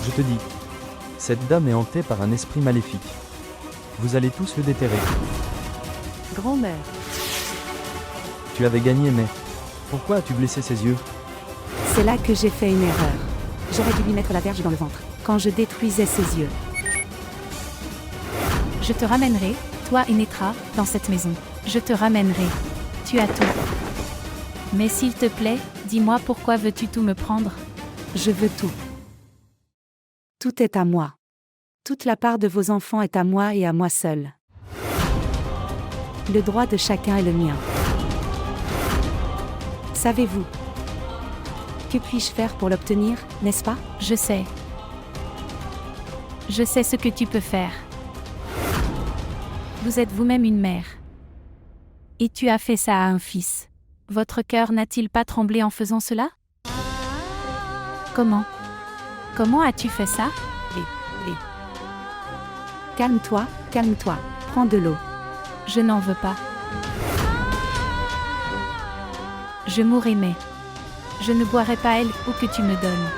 Je te dis. Cette dame est hantée par un esprit maléfique. Vous allez tous le déterrer. Grand-mère. Tu avais gagné mais... Pourquoi as-tu blessé ses yeux? C'est là que j'ai fait une erreur. J'aurais dû lui mettre la verge dans le ventre, quand je détruisais ses yeux. Je te ramènerai, toi et Netra, dans cette maison. Je te ramènerai. Tu as tout. Mais s'il te plaît, dis-moi pourquoi veux-tu tout me prendre? Je veux tout. Tout est à moi. Toute la part de vos enfants est à moi et à moi seul. Le droit de chacun est le mien. Savez-vous? Que puis-je faire pour l'obtenir, n'est-ce pas? Je sais. Je sais ce que tu peux faire. Vous êtes vous-même une mère. Et tu as fait ça à un fils. Votre cœur n'a-t-il pas tremblé en faisant cela? Comment? Comment as-tu fait ça? Calme-toi, calme-toi. Prends de l'eau. Je n'en veux pas. Je mourrai mais je ne boirai pas l'eau que tu me donnes.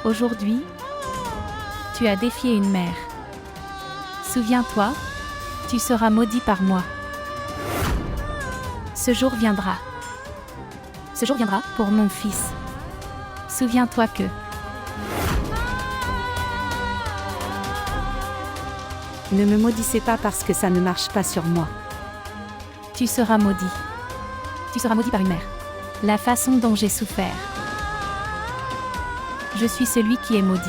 Aujourd'hui, tu as défié une mère. Souviens-toi, tu seras maudit par moi. Ce jour viendra. Ce jour viendra pour mon fils. Souviens-toi que... Ne me maudissez pas parce que ça ne marche pas sur moi. Tu seras maudit. Tu seras maudit par une mère. La façon dont j'ai souffert. Je suis celui qui est maudit.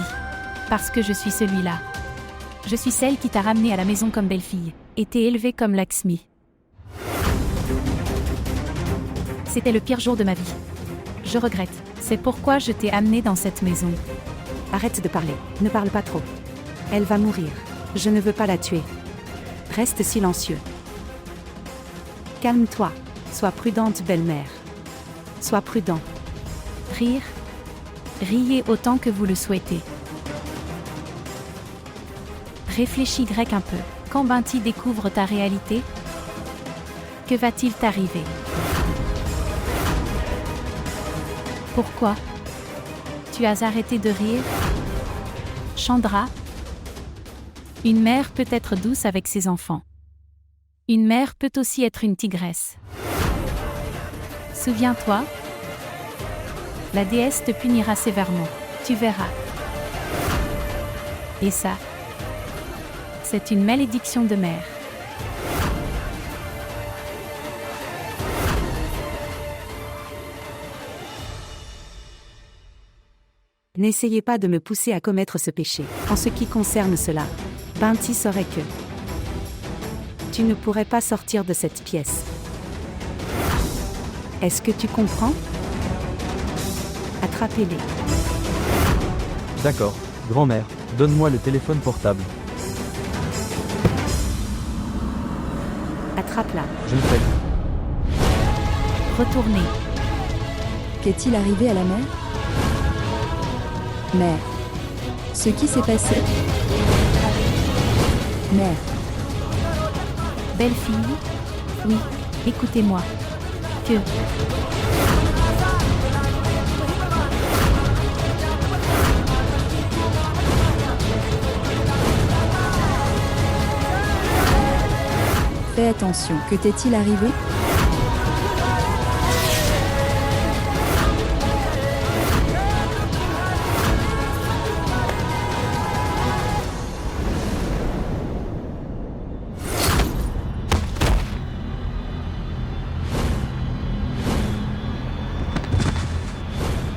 Parce que je suis celui-là. Je suis celle qui t'a ramené à la maison comme belle-fille, et t'ai élevée comme Lakshmi. C'était le pire jour de ma vie. Je regrette. C'est pourquoi je t'ai amené dans cette maison. Arrête de parler. Ne parle pas trop. Elle va mourir. Je ne veux pas la tuer. Reste silencieux. Calme-toi. Sois prudente, belle-mère. Sois prudent. Rire. Riez autant que vous le souhaitez. Réfléchis grec un peu. Quand Binti découvre ta réalité, que va-t-il t'arriver? Pourquoi? Tu as arrêté de rire? Chandra? Une mère peut être douce avec ses enfants. Une mère peut aussi être une tigresse. Souviens-toi, la déesse te punira sévèrement. Tu verras. Et ça, c'est une malédiction de mère. N'essayez pas de me pousser à commettre ce péché. En ce qui concerne cela, Binti saurait que tu ne pourrais pas sortir de cette pièce. Est-ce que tu comprends? Attrapez-les. D'accord, grand-mère, donne-moi le téléphone portable. Attrape-la. Je le fais. Retournez. Qu'est-il arrivé à la mère? Mère. Ce qui s'est passé? Mère. Belle fille? Oui, écoutez-moi. Que... Fais attention. Que t'est-il arrivé?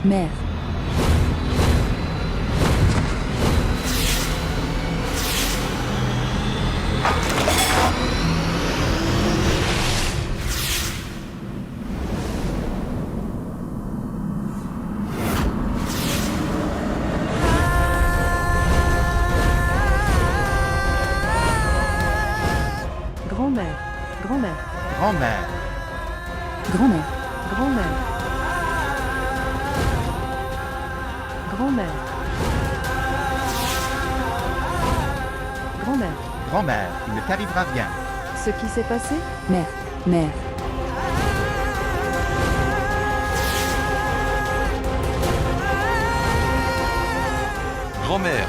Mère. Grand-mère. Grand-mère. Grand-mère. Grand-mère. Grand-mère. Grand-mère. Grand-mère. Grand-mère, il ne t'arrivera rien. Ce qui s'est passé? Mère. Mère. Grand-mère.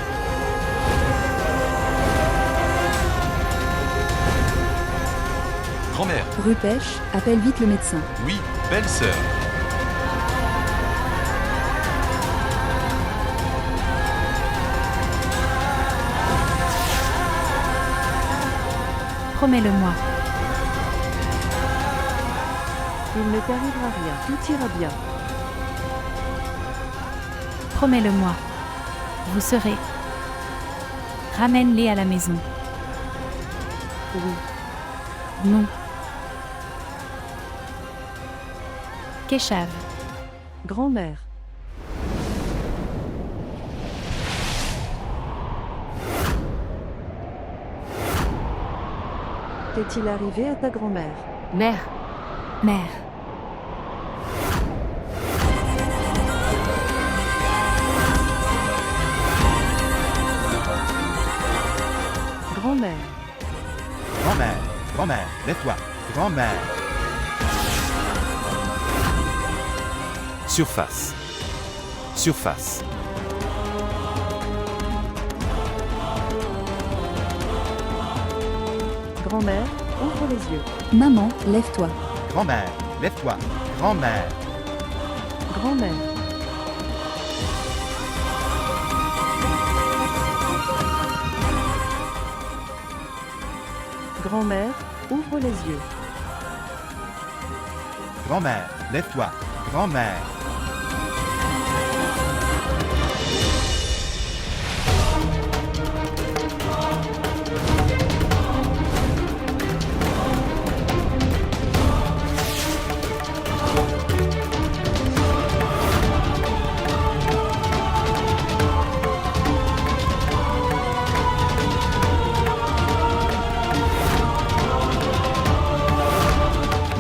Grand-mère. Repêche, appelle vite le médecin. Oui, belle-sœur. Promets-le-moi. Il ne t'arrivera rien, tout ira bien. Promets-le-moi. Vous serez. Ramène-les à la maison. Oui. Non. Keshav. Grand-mère. Qu'est-il arrivé à ta grand-mère? Mère. Mère. Grand-mère. Grand-mère, grand-mère, lève-toi. Grand-mère, Surface. Surface. Grand-mère, ouvre les yeux. Maman, lève-toi. grand-mère, lève-toi. Grand-mère, Grand-mère. Grand-mère, ouvre les yeux. grand-mère, lève-toi. Grand-mère,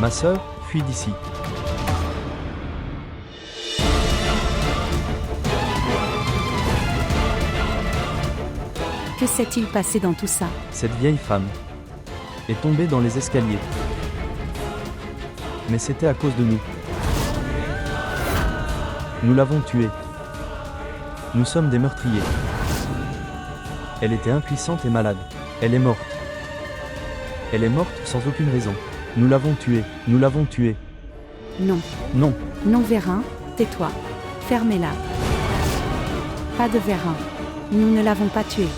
Ma sœur, fuis d'ici. Que s'est-il passé dans tout ça? Cette vieille femme est tombée dans les escaliers. Mais c'était à cause de nous. Nous l'avons tuée. Nous sommes des meurtriers. Elle était impuissante et malade. Elle est morte. Elle est morte sans aucune raison. Nous l'avons tuée. Nous l'avons tuée. Non. Non. Non, Vérin, tais-toi. Fermez-la. Pas de Vérin. Nous ne l'avons pas tuée.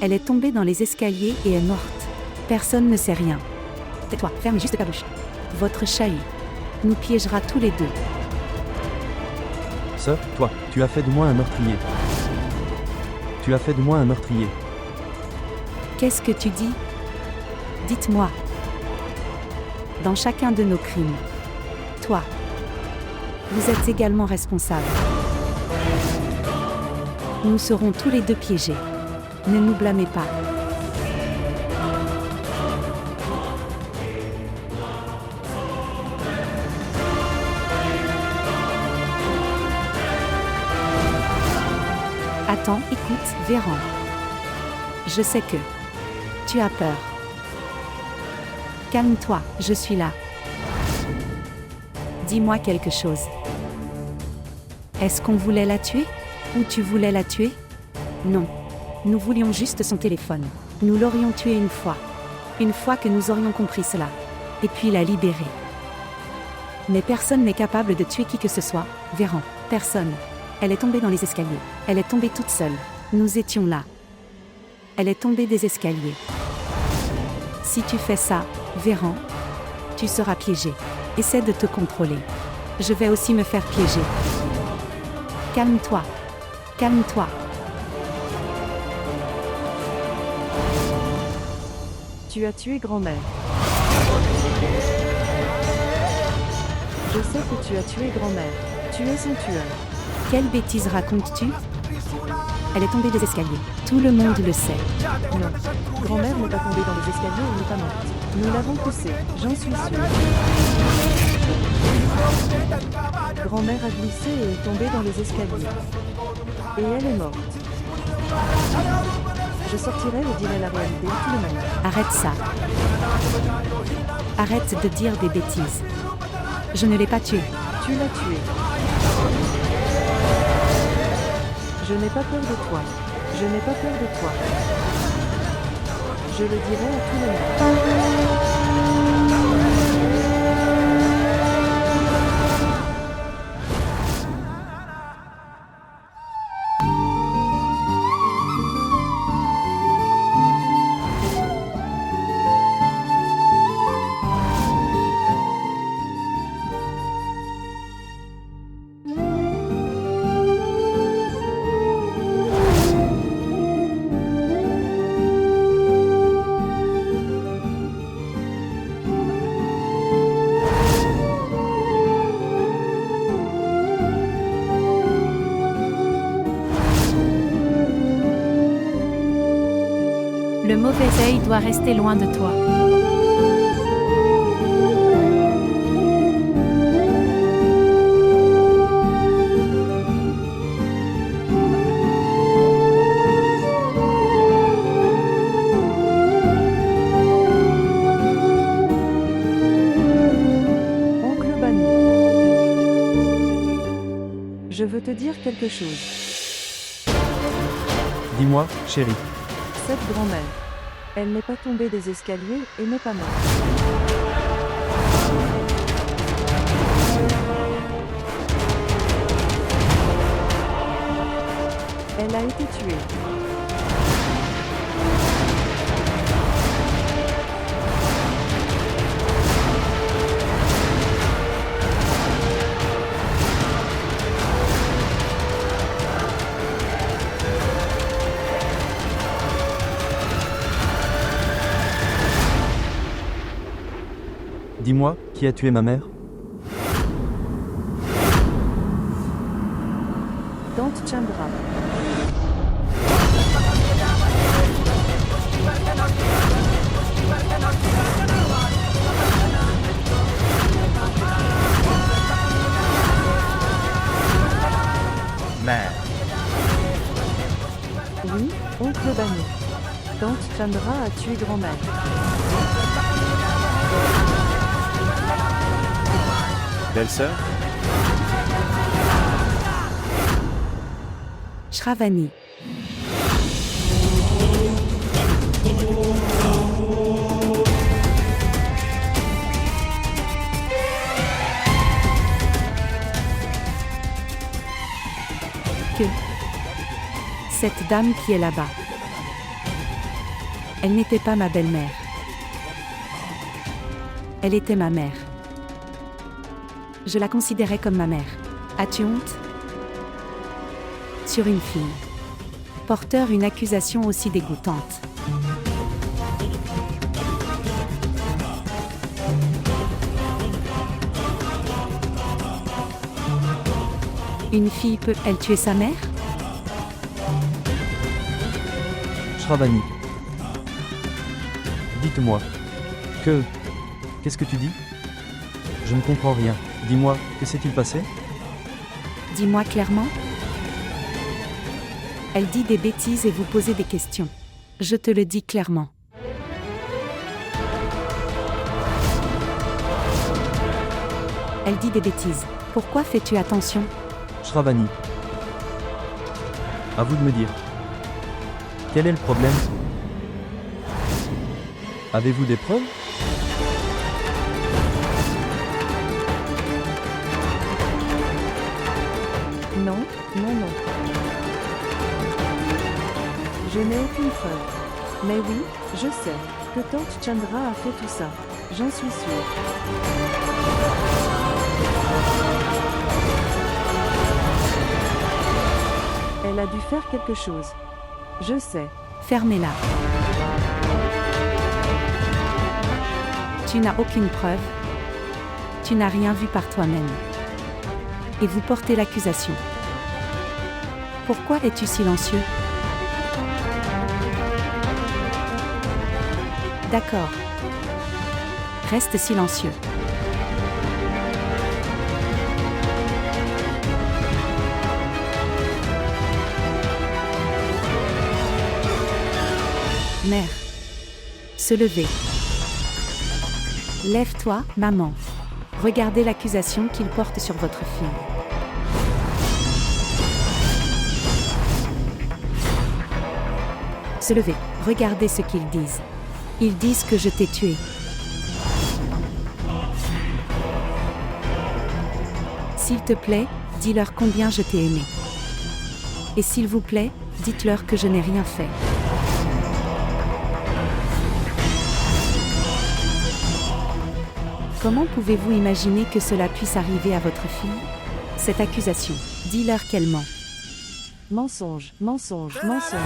Elle est tombée dans les escaliers et est morte. Personne ne sait rien. Tais-toi, ferme juste ta bouche. Votre chahut nous piégera tous les deux. Sœur, toi, tu as fait de moi un meurtrier. Tu as fait de moi un meurtrier. Qu'est-ce que tu dis? Dites-moi. Dans chacun de nos crimes, toi, vous êtes également responsable. Nous serons tous les deux piégés. Ne nous blâmez pas. Attends, écoute, Véran. Je sais que tu as peur. Calme-toi, je suis là. Dis-moi quelque chose. Est-ce qu'on voulait la tuer? Ou tu voulais la tuer? Non. Nous voulions juste son téléphone. Nous l'aurions tuée une fois que nous aurions compris cela. Et puis la libérer. Mais personne n'est capable de tuer qui que ce soit, Véran. Personne. Elle est tombée dans les escaliers. Elle est tombée toute seule. Nous étions là. Elle est tombée des escaliers. Si tu fais ça, Véran, tu seras piégé. Essaie de te contrôler. Je vais aussi me faire piéger. Calme-toi. Calme-toi. Tu as tué grand-mère. Je sais que tu as tué grand-mère. Tu es son tueur. Quelle bêtise racontes-tu? Elle est tombée des escaliers. Tout le monde le sait. Non. Grand-mère n'est pas tombée dans les escaliers et n'est pas morte. Nous l'avons poussée, j'en suis sûre. Grand-mère a glissé et est tombée dans les escaliers. Et elle est morte. Je sortirai et dirai la réalité à tout le monde. Arrête ça. Arrête de dire des bêtises. Je ne l'ai pas tuée. Tu l'as tuée. Je n'ai pas peur de toi. Je n'ai pas peur de toi. Je le dirai à tout le monde. Le mauvais œil doit rester loin de toi. Oncle Banu. Je veux te dire quelque chose. Dis-moi, chérie. Cette grand-mère. Elle n'est pas tombée des escaliers et n'est pas morte. Elle a été tuée. Dis-moi, qui a tué ma mère? Tante Chandra. Mère. Oui, oncle Banu. Tante Chandra a tué grand-mère. Belle-sœur? Shravani. Que cette dame qui est là-bas, elle n'était pas ma belle-mère. Elle était ma mère. Je la considérais comme ma mère. As-tu honte? Sur une fille. Porteur une accusation aussi dégoûtante. Une fille peut-elle tuer sa mère? Shravani. Dites-moi. Qu'est-ce que tu dis? Je ne comprends rien. Dis-moi, que s'est-il passé? Dis-moi clairement. Elle dit des bêtises et vous posez des questions. Je te le dis clairement. Elle dit des bêtises. Pourquoi fais-tu attention? Shravani. À vous de me dire. Quel est le problème? Avez-vous des preuves? Non, non, non. Je n'ai aucune preuve. Mais oui, je sais que Tante Chandra a fait tout ça. J'en suis sûre. Elle a dû faire quelque chose. Je sais. Fermez-la. Tu n'as aucune preuve. Tu n'as rien vu par toi-même. Et vous portez l'accusation. Pourquoi es-tu silencieux? D'accord. Reste silencieux. Mère. Se lever. Lève-toi, maman. Regardez l'accusation qu'il porte sur votre fille. Se lever, regardez ce qu'ils disent. Ils disent que je t'ai tué. S'il te plaît, dis-leur combien je t'ai aimé. Et s'il vous plaît, dites-leur que je n'ai rien fait. Comment pouvez-vous imaginer que cela puisse arriver à votre fille? Cette accusation, dis-leur qu'elle ment. Mensonge, mensonge, mensonge.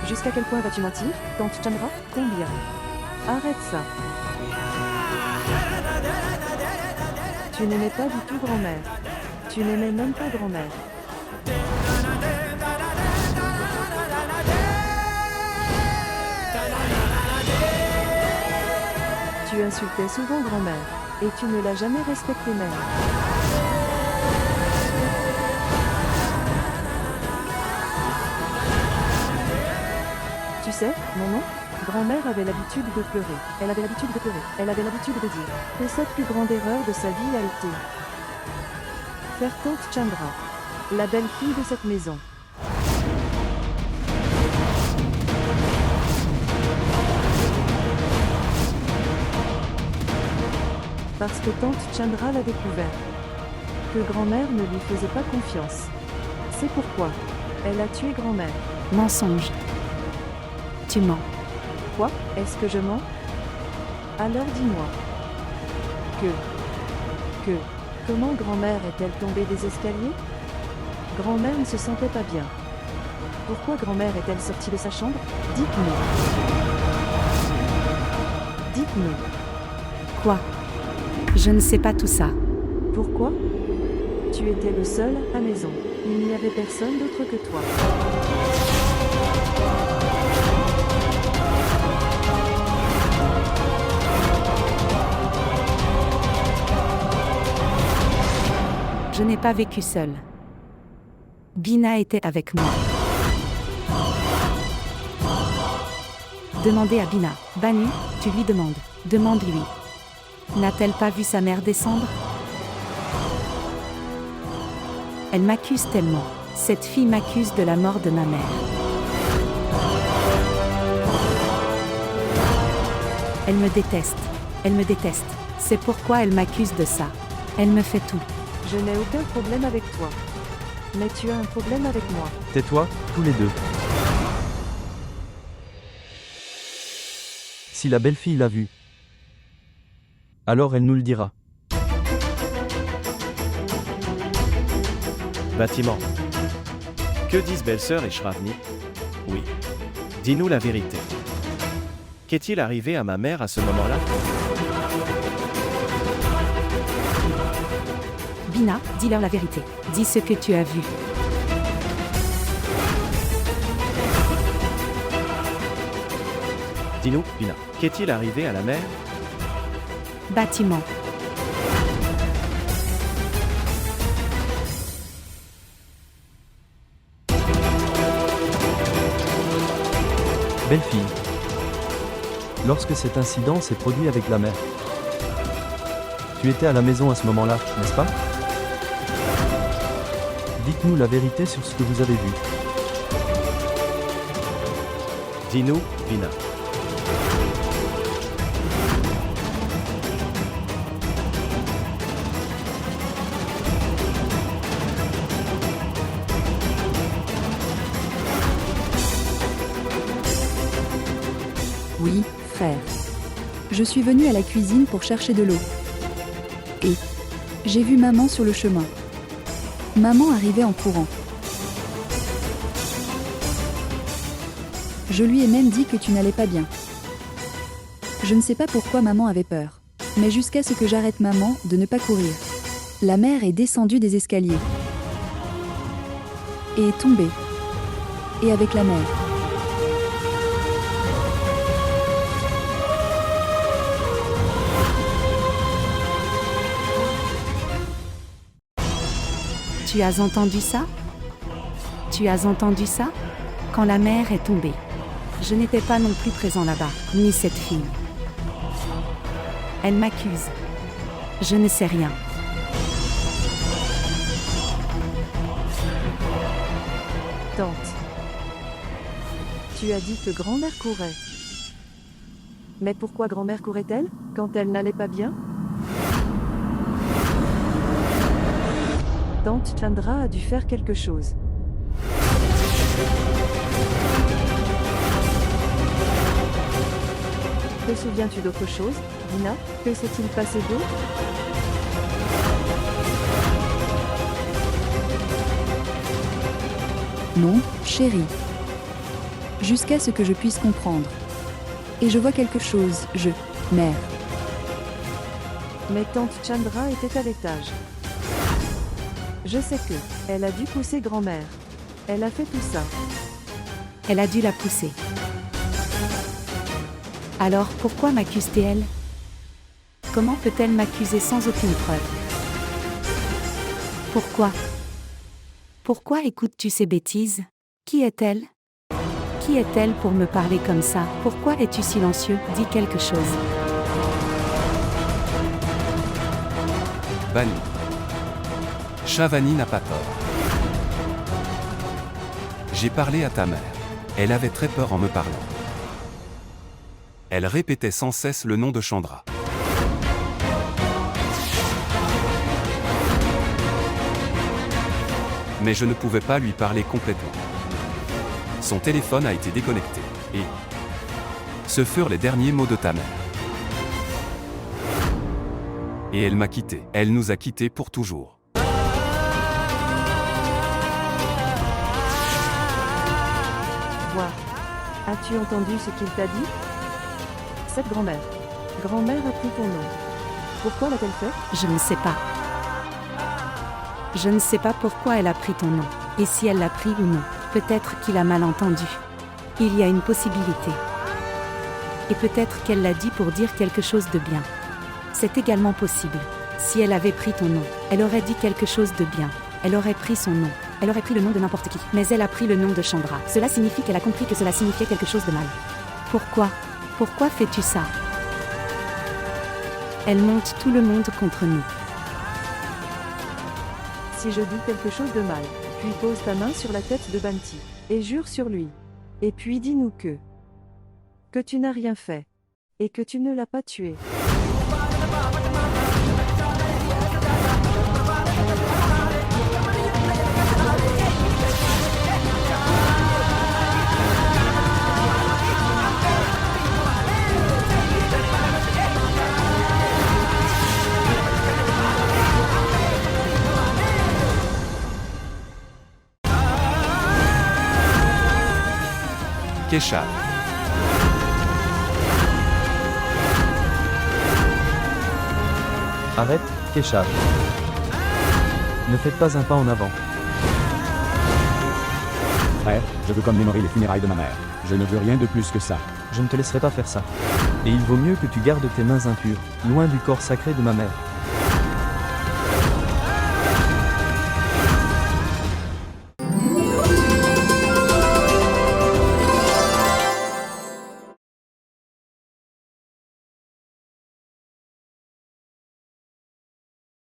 Jusqu'à quel point vas-tu mentir, tante Chandra? Combien? Arrête ça. Tu n'aimais pas du tout grand-mère. Tu n'aimais même pas grand-mère. Tu insultais souvent grand-mère. Et tu ne l'as jamais respectée même. Tu sais, mon oncle, grand-mère avait l'habitude de pleurer. Elle avait l'habitude de pleurer. Elle avait l'habitude de dire que cette plus grande erreur de sa vie a été faire tante Chandra, la belle-fille de cette maison. Parce que tante Chandra l'a découvert. Que grand-mère ne lui faisait pas confiance. C'est pourquoi elle a tué grand-mère. Mensonge. Tu mens. Quoi? Est-ce que je mens? Alors dis-moi. Comment grand-mère est-elle tombée des escaliers? Grand-mère ne se sentait pas bien. Pourquoi grand-mère est-elle sortie de sa chambre? Dites-nous. Dites-nous. Quoi? Je ne sais pas tout ça. Pourquoi? Tu étais le seul à la maison. Il n'y avait personne d'autre que toi. Je n'ai pas vécu seule. Bina était avec moi. Demandez à Bina. Banu, tu lui demandes. Demande-lui. N'a-t-elle pas vu sa mère descendre? Elle m'accuse tellement. Cette fille m'accuse de la mort de ma mère. Elle me déteste. Elle me déteste. C'est pourquoi elle m'accuse de ça. Elle me fait tout. Je n'ai aucun problème avec toi. Mais tu as un problème avec moi. Tais-toi, tous les deux. Si la belle-fille l'a vu, alors elle nous le dira. Bâtiment. Que disent belle-sœur et Shravani? Oui. Dis-nous la vérité. Qu'est-il arrivé à ma mère à ce moment-là? Bina, dis-leur la vérité. Dis ce que tu as vu. Dis-nous, Bina. Qu'est-il arrivé à la mère? Bâtiment. Belle-fille. Lorsque cet incident s'est produit avec la mère, tu étais à la maison à ce moment-là, n'est-ce pas? Dites-nous la vérité sur ce que vous avez vu. Dis-nous, Bina. Oui, frère. Je suis venue à la cuisine pour chercher de l'eau. Et j'ai vu maman sur le chemin. Maman arrivait en courant. Je lui ai même dit que tu n'allais pas bien. Je ne sais pas pourquoi maman avait peur. Mais jusqu'à ce que j'arrête maman de ne pas courir. La mère est descendue des escaliers. Et est tombée. Et avec la mère. Tu as entendu ça? Tu as entendu ça? Quand la mère est tombée. Je n'étais pas non plus présent là-bas, ni cette fille. Elle m'accuse. Je ne sais rien. Tante. Tu as dit que grand-mère courait. Mais pourquoi grand-mère courait-elle, quand elle n'allait pas bien? Tante Chandra a dû faire quelque chose. Te souviens-tu d'autre chose, Dina? Que s'est-il passé d'autre? Non, chérie. Jusqu'à ce que je puisse comprendre. Et je vois quelque chose, mère. Mais tante Chandra était à l'étage. Je sais que, elle a dû pousser grand-mère. Elle a fait tout ça. Elle a dû la pousser. Alors pourquoi m'accuse-t-elle? Comment peut-elle m'accuser sans aucune preuve? Pourquoi? Pourquoi écoutes-tu ces bêtises? Qui est-elle? Qui est-elle pour me parler comme ça? Pourquoi es-tu silencieux? Dis quelque chose. Bani. Shavani n'a pas tort. J'ai parlé à ta mère. Elle avait très peur en me parlant. Elle répétait sans cesse le nom de Chandra. Mais je ne pouvais pas lui parler complètement. Son téléphone a été déconnecté, et ce furent les derniers mots de ta mère. Et elle m'a quitté. Elle nous a quittés pour toujours. Vois. As-tu entendu ce qu'il t'a dit? Cette grand-mère. Grand-mère a pris ton nom. Pourquoi l'a-t-elle fait? Je ne sais pas. Je ne sais pas pourquoi elle a pris ton nom, et si elle l'a pris ou non. Peut-être qu'il a mal entendu. Il y a une possibilité. Et peut-être qu'elle l'a dit pour dire quelque chose de bien. C'est également possible. Si elle avait pris ton nom, elle aurait dit quelque chose de bien. Elle aurait pris son nom. Elle aurait pris le nom de n'importe qui. Mais elle a pris le nom de Chandra. Cela signifie qu'elle a compris que cela signifiait quelque chose de mal. Pourquoi? Pourquoi fais-tu ça? Elle monte tout le monde contre nous. Si je dis quelque chose de mal, puis pose ta main sur la tête de Banti, et jure sur lui. Et puis dis-nous que tu n'as rien fait. Et que tu ne l'as pas tué. Keshav. Arrête, Keshav. Ne faites pas un pas en avant. Frère, je veux commémorer les funérailles de ma mère. Je ne veux rien de plus que ça. Je ne te laisserai pas faire ça. Et il vaut mieux que tu gardes tes mains impures, loin du corps sacré de ma mère.